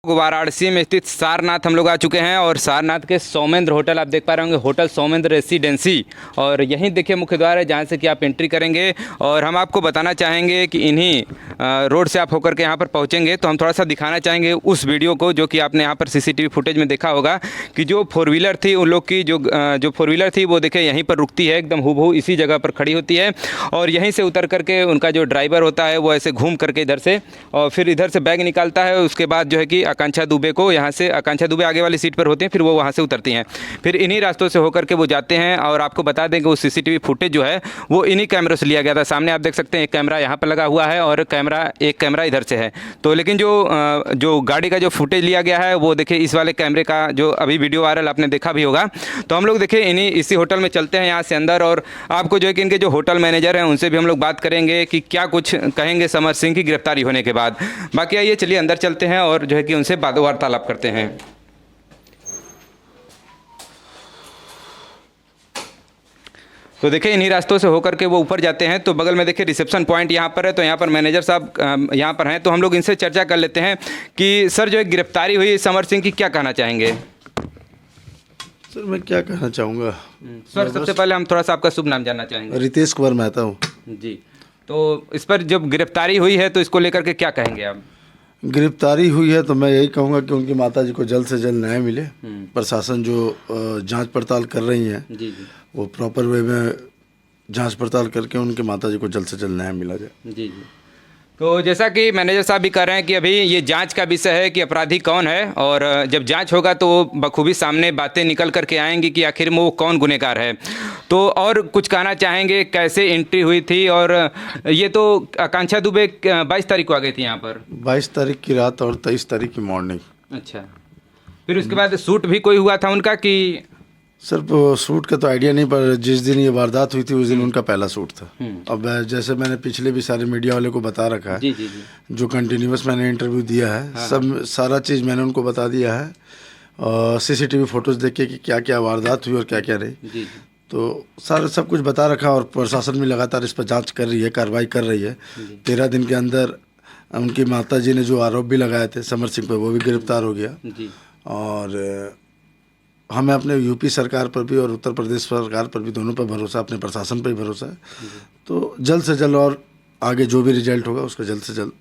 वाराणसी में स्थित सारनाथ हम लोग आ चुके हैं और सारनाथ के सौमेंद्र होटल आप देख पा रहे होंगे, होटल सौमेंद्र रेसिडेंसी। और यहीं देखिए मुख्य द्वार है जहाँ से कि आप एंट्री करेंगे। और हम आपको बताना चाहेंगे कि इन्हीं रोड से आप होकर के यहाँ पर पहुँचेंगे तो हम थोड़ा सा दिखाना चाहेंगे उस वीडियो को जो कि आपने यहाँ पर सीसीटीवी फुटेज में देखा होगा कि जो फोर व्हीलर थी उन लोग की जो फोर व्हीलर थी वो देखिए यहीं पर रुकती है, एकदम हूबहू इसी जगह पर खड़ी होती है। और यहीं से उतर करके उनका जो ड्राइवर होता है वो ऐसे घूम करके इधर से और फिर इधर से बैग निकालता है। उसके बाद जो है कि आकांक्षा दुबे को यहाँ से, आकांक्षा दुबे आगे वाली सीट पर होते हैं, फिर वो वहाँ से उतरती हैं, फिर इन्हीं रास्तों से होकर के वो जाते हैं। और आपको बता दें कि वो सीसीटीवी फुटेज जो है वो इन्हीं कैमरों से लिया गया था। सामने आप देख सकते हैं एक कैमरा यहाँ पर लगा हुआ है और एक कैमरा इधर से है। तो लेकिन जो गाड़ी का जो फुटेज लिया गया है वो देखिए इस वाले कैमरे का जो अभी वीडियो वायरल आपने देखा भी होगा। तो हम लोग देखिए इसी होटल में चलते हैं यहाँ से अंदर और आपको जो है कि इनके जो होटल मैनेजर हैं उनसे भी हम लोग बात करेंगे कि क्या कुछ कहेंगे समर सिंह की गिरफ्तारी होने के बाद। बाकी आइए चलिए अंदर चलते हैं और जो है कि उनसे वार्तालाप करते हैं। तो देखिए इन्हीं रास्तों से होकर के वो ऊपर जाते हैं तो बगल में देखिए रिसेप्शन पॉइंट यहाँ पर है। तो यहाँ पर मैनेजर साहब यहाँ पर हैं तो हम लोग इनसे चर्चा कर लेते हैं कि सर जो एक गिरफ्तारी हुई समर सिंह की, क्या कहना चाहेंगे? सर मैं क्या कहना चाहूँगा सर, सबसे पहले हम थोड़ा सा आपका शुभ नाम जानना चाहेंगे। रितेश कुमार मेहता हूँ जी। तो इस पर जब गिरफ्तारी हुई है तो इसको लेकर के क्या कहेंगे आप? गिरफ्तारी हुई है तो मैं यही कहूँगा कि उनकी माता जी को जल्द से जल्द न्याय मिले। प्रशासन जो जांच पड़ताल कर रही है जी जी वो प्रॉपर वे में जांच पड़ताल करके उनकी माता जी को जल्द से जल्द न्याय मिला जाए। जी जी। तो जैसा कि मैनेजर साहब भी कह रहे हैं कि अभी ये जांच का विषय है कि अपराधी कौन है और जब जांच होगा तो बखूबी सामने बातें निकल करके आएंगी कि आखिर में वो कौन गुनहगार है। तो और कुछ कहना चाहेंगे, कैसे एंट्री हुई थी? और ये तो आकांक्षा दुबे 22 तारीख को आ गई थी यहाँ पर, 22 तारीख की रात और 23 तारीख की मॉर्निंग। अच्छा, फिर उसके बाद शूट भी कोई हुआ था उनका कि? सर शूट का तो आइडिया नहीं, पर जिस दिन ये वारदात हुई थी उस दिन उनका पहला शूट था। अब जैसे मैंने पिछले भी सारे मीडिया वाले को बता रखा है, जी जी जी, जो कंटिन्यूस मैंने इंटरव्यू दिया है, हाँ, सब सारा चीज़ मैंने उनको बता दिया है और सीसीटीवी फोटोज देख के कि क्या क्या वारदात हुई और क्या क्या रही। जी, तो सारा सब कुछ बता रखा और प्रशासन भी लगातार इस पर जांच कर रही है, कार्रवाई कर रही है। 13 दिन के अंदर उनकी माता जी ने जो आरोप भी लगाए थे समर सिंह पर वो भी गिरफ्तार हो गया। जी। और हमें अपने यूपी सरकार पर भी और उत्तर प्रदेश सरकार पर भी, दोनों पर भरोसा, अपने प्रशासन पर भी भरोसा है। तो जल्द से जल्द और आगे जो भी रिजल्ट होगा उसका जल्द से जल्द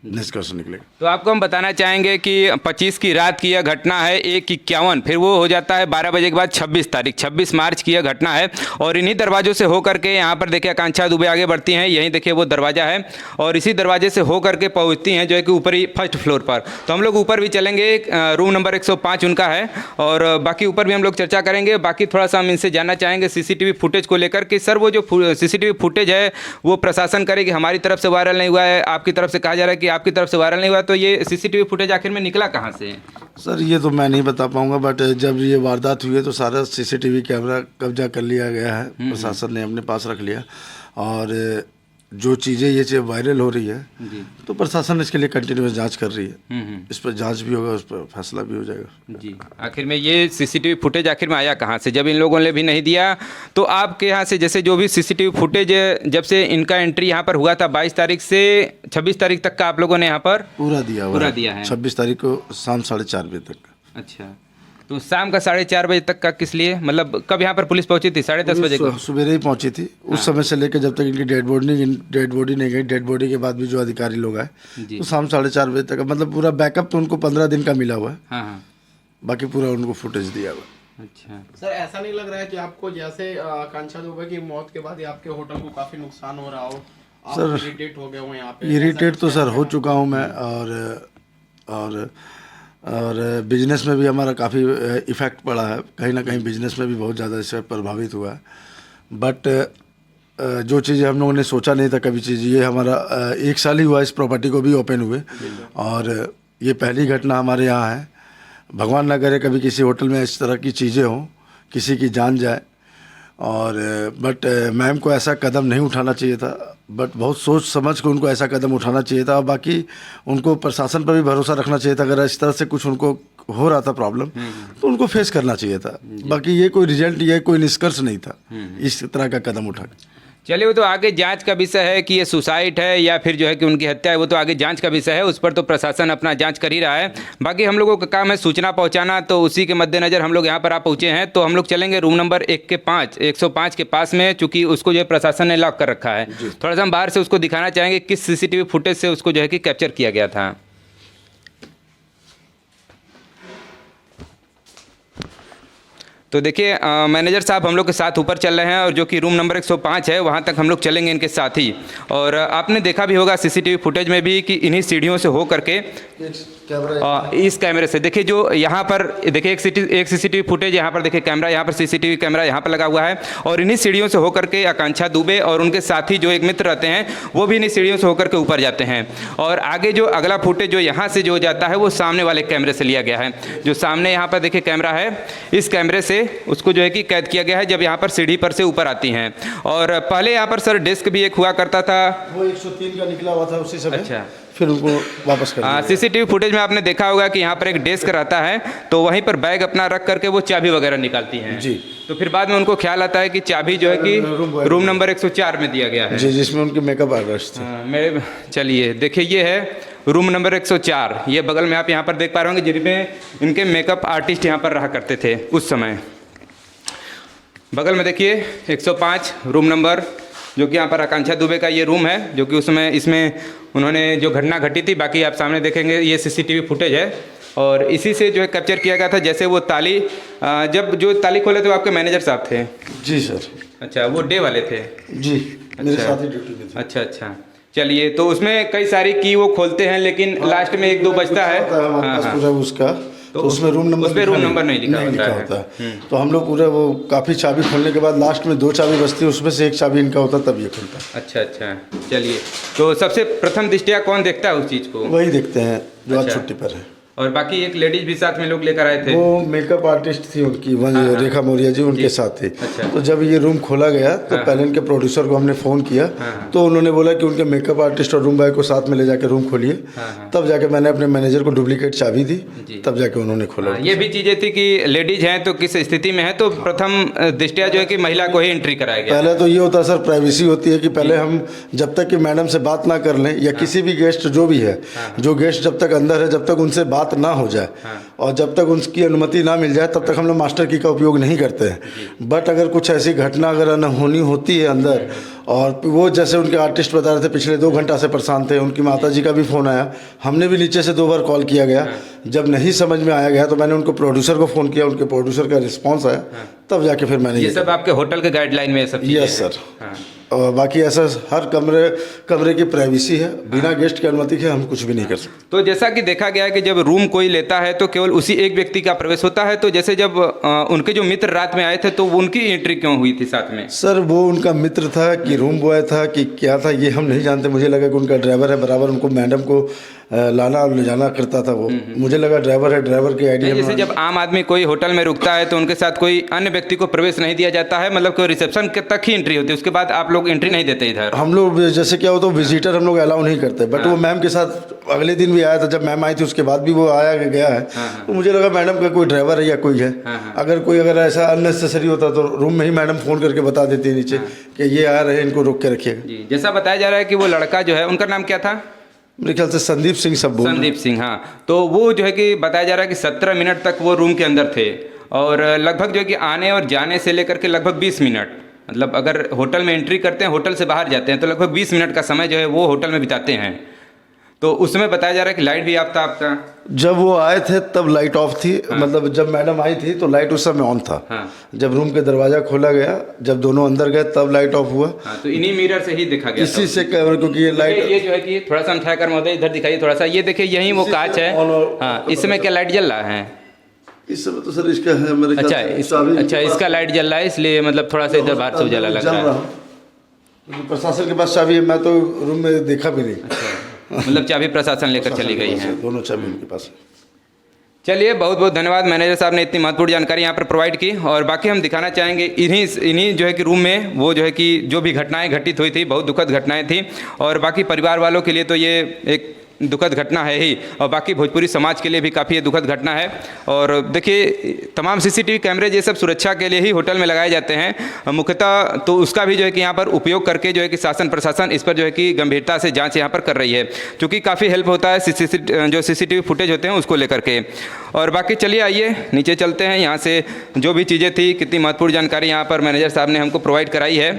निष्कर्ष निकलेगा। तो आपको हम बताना चाहेंगे कि 25 की रात की यह घटना है, 1:51, फिर वो हो जाता है 12 बजे के बाद 26 मार्च की यह घटना है। और इन्हीं दरवाजों से हो करके यहाँ पर देखिए आकांक्षा दुबे आगे बढ़ती हैं, यहीं देखिए वो दरवाज़ा है और इसी दरवाजे से हो करके पहुँचती हैं जो है कि ऊपरी फर्स्ट फ्लोर पर। तो हम लोग ऊपर भी चलेंगे, रूम नंबर 105 उनका है और बाकी ऊपर भी हम लोग चर्चा करेंगे। बाकी थोड़ा सा हम इनसे जानना चाहेंगे सीसीटीवी फुटेज को लेकर कि सर वो जो सीसीटीवी फुटेज है वो प्रशासन करे कि हमारी तरफ से वायरल नहीं हुआ है, आपकी तरफ से कहा जा रहा है कि आपकी तरफ से वायरल नहीं हुआ, तो ये सीसीटीवी फुटेज आखिर में निकला कहाँ से? सर ये तो मैं नहीं बता पाऊंगा, बट जब ये वारदात हुई है तो सारा सीसीटीवी कैमरा कब्जा कर लिया गया है, प्रशासन ने अपने पास रख लिया। और जो चीज़ें ये वायरल हो रही है तो प्रशासन इसके लिए कंटिन्यूस जांच कर रही है। इस पर जांच भी होगा, उस पर फैसला भी हो जाएगा। जी। आखिर में ये सीसीटीवी फुटेज आखिर में आया कहाँ से? जब इन लोगों ने भी नहीं दिया तो आपके यहाँ से जैसे जो भी सीसीटीवी फुटेज जब से इनका एंट्री यहाँ पर हुआ था 22 तारीख से 26 तारीख तक का आप लोगों ने यहाँ पर पूरा दिया है। 26 तारीख को शाम 4:30 बजे तक। अच्छा, तो शाम का 4:30 बजे तक का किस लिए? मतलब कब यहाँ पर पुलिस पहुंची थी? 10:30 बजे को सवेरे ही पहुंची थी। उस समय से लेकर जब तक इनकी डेड बॉडी नहीं गई, डेड बॉडी के बाद भी जो अधिकारी लोग आए तो शाम 4:30 बजे तक, मतलब पूरा बैकअप तो उनको 15 दिन का मिला हुआ है। हाँ। बाकी पूरा उनको फुटेज दिया हुआ। अच्छा सर, ऐसा नहीं लग रहा है कि आपको जैसे आकांक्षा दुबे की मौत के बाद आपके होटल को काफी नुकसान हो रहा हो? सर इरिटेट हो गए हो यहाँ पे? इरिटेट तो सर हो चुका हूँ मैं और बिजनेस में भी हमारा काफ़ी इफ़ेक्ट पड़ा है, कहीं ना कहीं बिजनेस में भी बहुत ज़्यादा इससे प्रभावित हुआ है। बट जो चीज़ें हम लोगों ने सोचा नहीं था कभी चीज़, ये हमारा 1 साल ही हुआ इस प्रॉपर्टी को भी ओपन हुए और ये पहली घटना हमारे यहाँ है। भगवान ना करे कभी किसी होटल में इस तरह की चीज़ें हों, किसी की जान जाए। और बट मैम को ऐसा कदम नहीं उठाना चाहिए था, बट बहुत सोच समझ के उनको ऐसा कदम उठाना चाहिए था। और बाकी उनको प्रशासन पर भी भरोसा रखना चाहिए था। अगर इस तरह से कुछ उनको हो रहा था प्रॉब्लम तो उनको फेस करना चाहिए था। बाकी ये कोई रिजल्ट, ये कोई निष्कर्ष नहीं था इस तरह का कदम उठा। चलिए, वो तो आगे जांच का विषय है कि ये सुसाइड है या फिर जो है कि उनकी हत्या है, वो तो आगे जांच का विषय है, उस पर तो प्रशासन अपना जांच कर ही रहा है। बाकी हम लोगों का काम है सूचना पहुंचाना, तो उसी के मद्देनज़र हम लोग यहाँ पर आ पहुँचे हैं। तो हम लोग चलेंगे रूम नंबर 105 के पास में, चूँकि उसको जो है प्रशासन ने लॉक कर रखा है। थोड़ा सा हम बाहर से उसको दिखाना चाहेंगे किस CCTV फुटेज से उसको जो है कि कैप्चर किया गया था। तो देखिए मैनेजर साहब हम लोग के साथ ऊपर चल रहे हैं, और जो कि रूम नंबर 105 है वहाँ तक हम लोग चलेंगे इनके साथ ही। और आपने देखा भी होगा CCTV फुटेज में भी कि इन्हीं सीढ़ियों से हो करके इस कैमरे से देखिए, जो यहाँ पर देखिए एक CCTV फुटेज यहाँ पर देखिए, कैमरा यहाँ पर CCTV कैमरा यहाँ पर लगा हुआ है, और इन्हीं सीढ़ियों से होकर के आकांक्षा दुबे और उनके साथी जो एक मित्र रहते हैं वो भी इन्हीं सीढ़ियों से होकर के ऊपर जाते हैं। और आगे जो अगला फुटेज जो यहाँ से जो जाता है वो सामने वाले कैमरे से लिया गया है। जो सामने यहाँ पर देखिए कैमरा है, इस कैमरे से उसको जो है कि कैद किया गया है जब यहाँ पर सीढ़ी पर से ऊपर आती हैं। और पहले यहाँ पर सर डेस्क भी एक हुआ करता था, वो 103 का निकला हुआ था उसी समय। अच्छा, फिर उनको वापस कर दिया। CCTV फुटेज में आपने देखा होगा कि यहाँ पर एक डेस्क रहता है, तो वहीं पर बैग अपना रख करके वो चाबी वगैरह निकालती हैं जी। तो फिर बाद में उनको ख्याल आता है कि चाबी जो है कि रूम नंबर 104 में दिया गया है जी, जिसमें उनके मेकअप आर्टिस्ट थे। मेरे चलिए देखिए, ये है रूम नंबर 104। ये बगल में आप यहाँ पर देख पा रहे होंगे जिनमें इनके मेकअप आर्टिस्ट यहाँ पर रहा करते थे उस समय। बगल में देखिए 105 रूम नंबर, जो कि यहाँ पर आकांक्षा दुबे का ये रूम है, जो कि उसमें इसमें उन्होंने जो घटना घटी थी, बाकी आप सामने देखेंगे ये CCTV फुटेज है। और इसी से जो है कैप्चर किया गया था। जैसे वो ताली, जब जो ताली खोले थे वो आपके मैनेजर साहब थे? जी सर। अच्छा, वो डे वाले थे? जी, मेरे साथ ही ड्यूटी में थे। अच्छा अच्छा, चलिए। तो उसमें कई सारी की वो खोलते हैं, लेकिन लास्ट में 1-2 बचता है। पूरा उसका तो उसमें रूम नंबर नहीं लिखा होता है। तो हम लोग पूरा वो काफ़ी चाबी खोलने के बाद लास्ट में 2 चाबी बचती है, उसमें से एक चाबी इनका होता तब ये खुलता है। अच्छा अच्छा, चलिए। तो सबसे प्रथम दृष्टया कौन देखता है उस चीज़ को? वही देखते हैं जो आज छुट्टी पर है। और बाकी एक लेडीज भी साथ में लोग लेकर आए थे? वो मेकअप आर्टिस्ट थी उनकी, रेखा मौर्य जी, उनके साथ थी। अच्छा। तो जब ये रूम खोला गया तो पहले इनके प्रोड्यूसर को हमने फ़ोन किया, तो उन्होंने बोला कि उनके मेकअप आर्टिस्ट और रूम बॉय को साथ में ले जाकर रूम खोलिए। तब जाके मैंने अपने मैनेजर को डुप्लीकेट चाबी दी, तब जाके उन्होंने खोला। ये भी चीज़ें थी कि लेडीज हैं तो किस स्थिति में है, तो प्रथम दृष्टया जो है कि महिला को ही एंट्री कराया गया। पहले तो ये होता है सर, प्राइवेसी होती है कि पहले हम जब तक कि मैडम से बात ना कर लें, या किसी भी गेस्ट जो भी है, जो गेस्ट जब तक अंदर है, जब तक उनसे बात ना हो जाए और जब तक उनकी अनुमति ना मिल जाए, तब तक हम लोग मास्टर की का उपयोग नहीं करते हैं। बट अगर कुछ ऐसी घटना अगर अनहोनी होती है अंदर, और वो जैसे उनके आर्टिस्ट बता रहे थे पिछले 2 घंटा से परेशान थे, उनकी माता जी का भी फ़ोन आया, हमने भी नीचे से 2 बार कॉल किया गया। जब नहीं समझ में आया गया तो मैंने उनको प्रोड्यूसर को फ़ोन किया, उनके प्रोड्यूसर का रिस्पांस आया, तब जाके फिर मैंने ये सब आपके होटल के गाइडलाइन में सब? Yes sir. और बाकी ऐसा हर कमरे की प्राइवेसी है, बिना गेस्ट की अनुमति के हम कुछ भी नहीं कर सकते। तो जैसा कि देखा गया है कि जब रूम कोई लेता है तो केवल उसी एक व्यक्ति का प्रवेश होता है, तो जैसे जब उनके जो मित्र रात में आए थे तो उनकी एंट्री क्यों हुई थी साथ में? सर वो उनका मित्र था कि रूम बॉय था कि क्या था ये हम नहीं जानते। मुझे लगा कि उनका ड्राइवर है, बराबर उनको मैडम को लाना और ले जाना करता था वो। मुझे लगा ड्राइवर है, ड्राइवर की आईडी। जैसे जब आम आदमी कोई होटल में रुकता है तो उनके साथ कोई अन्य व्यक्ति को प्रवेश नहीं दिया जाता है, मतलब कोई रिसेप्शन तक ही एंट्री होती है, उसके बाद आप लोग एंट्री नहीं देते इधर? हम लोग जैसे क्या होता है, विजिटर हम लोग अलाउ नहीं करते। बट वो मैम के साथ अगले दिन भी आया था, जब मैम आई थी उसके बाद भी वो आया गया है। तो मुझे लगा मैडम का कोई ड्राइवर है या कोई है। अगर ऐसा अननेसेसरी होता तो रूम में ही मैडम फ़ोन करके बता देती नीचे कि ये आ रहे हैं, इनको रोक के रखिएगा। जैसा बताया जा रहा है कि वो लड़का जो है, उनका नाम क्या था? मेरे ख्याल से संदीप सिंह सब बोल। संदीप सिंह, हाँ। तो वो जो है कि बताया जा रहा है कि 17 मिनट तक वो रूम के अंदर थे, और लगभग जो है कि आने और जाने से लेकर के लगभग 20 मिनट, मतलब अगर होटल में एंट्री करते हैं, होटल से बाहर जाते हैं, तो लगभग 20 मिनट का समय जो है वो होटल में बिताते हैं। तो उसमें बताया जा रहा है कि लाइट भी आपका जब वो आए थे तब लाइट ऑफ थी। मतलब जब मैडम आई थी तो लाइट उस समय ऑन था। जब रूम के दरवाजा खोला गया, जब दोनों अंदर गए तब लाइट ऑफ हुआ। तो इन्हीं मिरर से ही देखा गया, इसी से कैमरा, क्योंकि ये लाइट ये जो है कि थोड़ा सा समझा कर महोदय इधर दिखाइए थोड़ा सा। ये देखिए यही वो कांच है। हाँ, इस समय क्या लाइट जल रहा है? इस समय तो सर इसका है मेरे ख्याल से। अच्छा, इसका लाइट जल रहा है, इसलिए मतलब थोड़ा सा इधर बाहर से उजाला लग रहा है। प्रशासन के पास चाबी है, मैं तो रूम में देखा भी नहीं। मतलब चाबी प्रशासन लेकर चली गई है? दोनों चाबी उनके पास है। चलिए, बहुत बहुत धन्यवाद मैनेजर साहब ने इतनी महत्वपूर्ण जानकारी यहाँ पर प्रोवाइड की। और बाकी हम दिखाना चाहेंगे इन्हीं जो है कि रूम में वो जो है कि जो भी घटनाएं घटित हुई थी, बहुत दुखद घटनाएं थी। और बाकी परिवार वालों के लिए तो ये एक दुखद घटना है ही, और बाकी भोजपुरी समाज के लिए भी काफ़ी ये दुखद घटना है। और देखिए तमाम सीसीटीवी कैमरे ये सब सुरक्षा के लिए ही होटल में लगाए जाते हैं मुख्यतः, तो उसका भी जो है कि यहाँ पर उपयोग करके जो है कि शासन प्रशासन इस पर जो है कि गंभीरता से जांच यहाँ पर कर रही है, क्योंकि काफ़ी हेल्प होता है जो सीसीटीवी फुटेज होते हैं उसको लेकर के। और बाकी चलिए आइए नीचे चलते हैं, यहाँ से जो भी चीज़ें थी, कितनी महत्वपूर्ण जानकारी यहाँ पर मैनेजर साहब ने हमको प्रोवाइड कराई है।